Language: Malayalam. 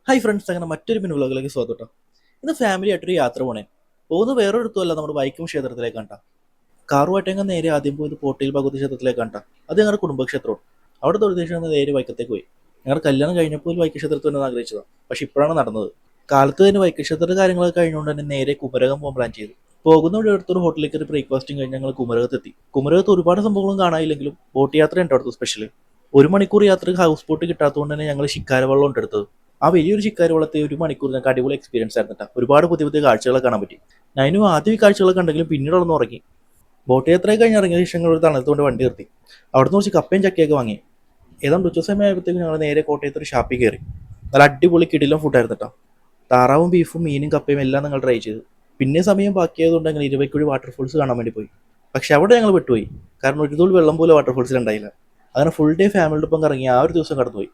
ഹായ് ഫ്രണ്ട്സ്, അങ്ങനെ മറ്റൊരു മിനി വ്ളോഗിലേക്ക് സ്വാഗതം കേട്ടോ. ഇന്ന് ഫാമിലി ആയിട്ടൊരു യാത്ര പോണേ. പോകുന്നത് വേറൊരിടത്തുമല്ല, നമ്മുടെ വൈക്കം ക്ഷേത്രത്തിലേക്ക് കണ്ട. കാറുമായിട്ടെങ്കിൽ നേരെ ആദ്യം പോയത് പോട്ടയിൽ ഭഗവതി ക്ഷേത്രത്തിലേക്ക് കണ്ട. അത് ഞങ്ങളുടെ കുടുംബക്ഷേത്രമാണ്. അവിടെ തൊഴുതിച്ച് നേരെ വൈക്കത്തേക്ക് പോയി. ഞങ്ങളുടെ കല്യാണം കഴിഞ്ഞപ്പോൾ വൈക്കം ക്ഷേത്രത്തിൽ നിന്ന് ആഗ്രഹിച്ചതാണ്, പക്ഷെ ഇപ്പോഴാണ് നടന്നത്. കാലത്ത് തന്നെ വൈക്കം ക്ഷേത്രത്തിന്റെ കാര്യങ്ങളൊക്കെ കഴിഞ്ഞുകൊണ്ട് തന്നെ നേരെ കുമരകം പോകാൻ പ്ലാൻ ചെയ്തു. പോകുന്ന വഴി അടുത്തൊരു ഹോട്ടലിലേക്ക് ഒരു ബ്രേക്ക്ഫാസ്റ്റും കഴിഞ്ഞ് ഞങ്ങൾ കുമരകത്തെത്തി. കുമരകത്ത് ഒരുപാട് സംഭവങ്ങളും കാണാനില്ലെങ്കിലും ബോട്ട് യാത്ര ഉണ്ട് അവിടുത്തെ സ്പെഷ്യൽ. ഒരു മണിക്കൂർ യാത്രക്ക് ഹൗസ് ബോട്ട് കിട്ടാത്തതുകൊണ്ട് തന്നെ ഞങ്ങൾ ശിക്കാരവെള്ളം ഉണ്ട് എടുത്തത്. ആ വലിയൊരു ശിക്കാരവെള്ളത്തെ ഒരു മണിക്കൂർ ഞങ്ങൾക്ക് അടിപൊളി എക്സ്പീരിയൻസ് ആയിരുന്നു കേട്ടോ. ഒരുപാട് പുതിയ പുതിയ കാഴ്ചകളൊക്കെ കാണാൻ പറ്റി. ഞാനും ആദ്യം ഈ കാഴ്ചകളൊക്കെ കണ്ടെങ്കിലും പിന്നീട് അവിടെ നിന്ന് ഉറങ്ങി. ബോട്ട് യാത്രയൊക്കെ കഴിഞ്ഞ് ഇറങ്ങിയ ശേഷം ഞങ്ങൾ ഒരു തണലത്തുകൊണ്ട് വണ്ടി നിർത്തി. അവിടുന്ന് കുറച്ച് കപ്പയും ചക്കയൊക്കെ വാങ്ങി. ഏതാണ്ട് ഉച്ച സമയമായപ്പോഴത്തേക്കും ഞങ്ങൾ നേരെ കോട്ടയത്ത് ഒരു ഷാപ്പിൽ കയറി. നല്ല അടിപൊളി കിടിലം ഫുഡായിരുന്നു കേട്ടോ. താറാവും ബീഫും മീനും കപ്പയും എല്ലാം ഞങ്ങൾ ട്രൈ ചെയ്തു. പിന്നെ സമയം ബാക്കിയായതുകൊണ്ട് ഞങ്ങൾ ഇരുവയ്ക്കുഴി വാട്ടർഫോൾസ് കാണാൻ വേണ്ടി പോയി. പക്ഷെ അവിടെ ഞങ്ങൾ വിട്ടുപോയി, കാരണം ഒരു തുള്ളി വെള്ളം പോലെ വാട്ടർഫോൾസിൽ ഉണ്ടായില്ല. അങ്ങനെ ഫുൾ ഡേ ഫാമിലിയുടെ ഒപ്പം കറങ്ങി ആ ഒരു ദിവസം കടന്നുപോയി.